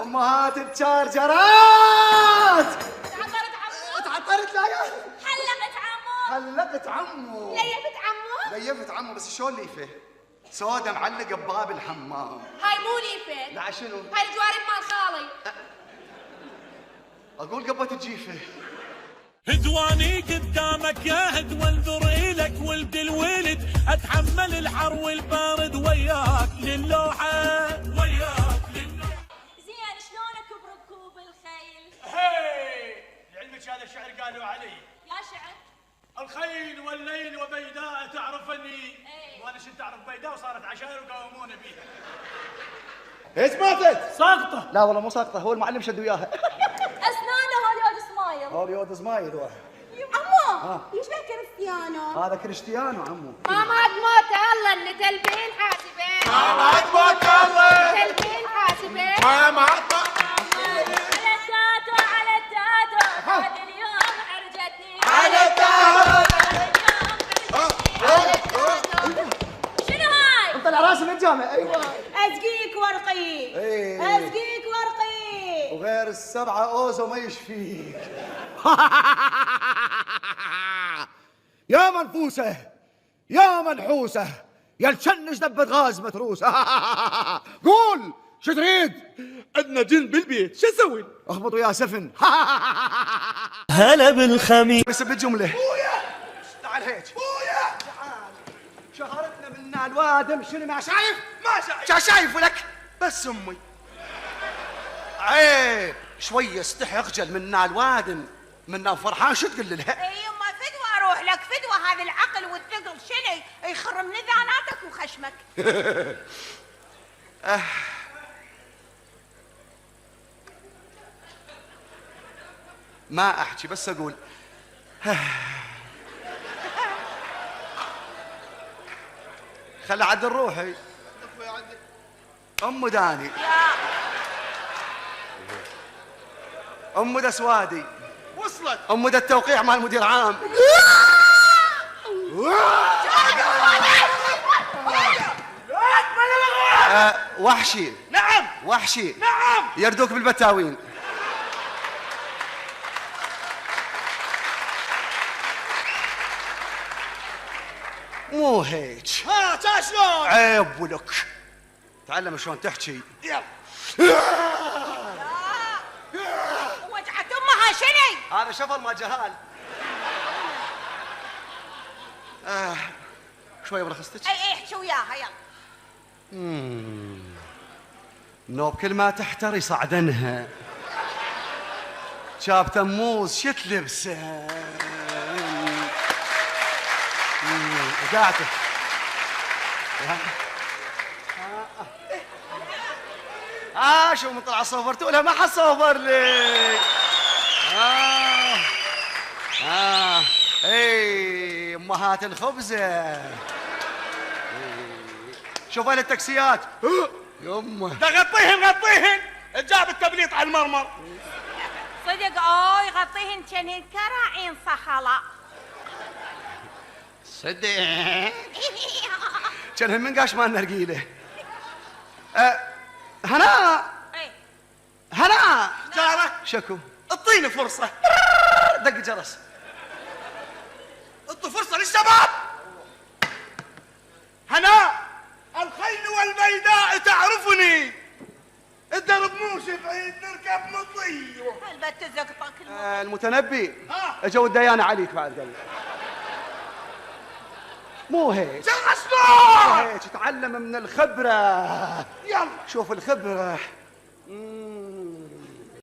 امهات التشارجرات. تعطرت عمو. تعطرت لا يا حلقت عمو. حلقت عمو. ليفت عمو. ليفت عمو بس شلون ليفه؟ سودا معلقه بباب الحمام. هاي مو ليفه. لا شنو؟ هاي الجوارب مال خالي. اقول قبة الجيفه. هدواني قدامك يا هدوى انظر إلك ولد الولد اتحمل الحر والبارد وياك للوحه وياك للوحه. زين شلونك بركوب الخيل؟ هي لعلمك هذا الشعر قالوا علي. يا شعر. الخيل والليل وبيداء تعرفني. ايه. وانا شنت اعرف بيداء وصارت عشاير وقاومونا بيها. ايش ماتت؟ ساقطه. لا والله مو ساقطه، هو المعلم شد وياها. اسنانه هوليود سمايل. هوليود سمايل واحد. عمو يشبه كريستيانو. هذا كريستيانو عمو. ما مات موت الله اللي تلبين حاسبين. ما مات موت الله. تلبين حاسبين. ما مات على التاتو على التاتو هذا اليوم عرجتني. على التاتو. شنو هاي؟ طلع راسي من الجامع. ايوه ازقيك ورقي. ايه. ازقيك ورقي. وغير السبعه اوزو ما يشفيك. يا منفوسة يا منحوسة يا الشنج دبة غاز متروسة. قول شو تريد؟ عندنا جن بالبيت شو اسوي؟ اخبطوا يا سفن. هلا بالخميس. بس بالجمله. تعال هيك. تعال. شهرتنا منا الوادم شنو ما شايف؟ ما شايف. شايف ولك بس امي. عيب شويه استحي اخجل منا الوادم منا فرحان شو تقول لها؟ اي يما فدوه اروح لك فدوه هذا العقل والثقل شنو يخرم نذاناتك وخشمك. ما احكي بس اقول خلي عدل روحي. ام داني ام دا سوادي وصلت. ام دا التوقيع مال مدير عام. وحشي. نعم وحشي. نعم. يردوك بالبتاوين. مو هيك. ها تا شلون؟ عيب ولك. تعلم شلون تحكي. يلا. وجعت امها شنو؟ هذا شفر ما جهال. شوي برخصتك. اي احكي وياها يلا. نوب كل ما تحتر يصعدنها. شاب تموز شت لبسه. قاعده. شو من طلع صوفرتوا لها ما حد صوفر لي. اي امهات الخبزه. شوف انا التاكسيات. يمه ده غطيهن جاب التبليط على المرمر. صدق يغطيهن كان كراعين صخله. صدق كانهم من قاش مالنا رقيله. هناء اي هناء جارة شكو اعطيني فرصة. دق جرس. اعطي فرصة للشباب. هناء الخيل والبيداء تعرفني. الدرب مو شفعي نركب مطير. البت زقطك المتنبي ها. اجوا الديانه عليك بعد قال مو هيك. شلون؟ هيك تعلم من الخبره. يلا شوف الخبره.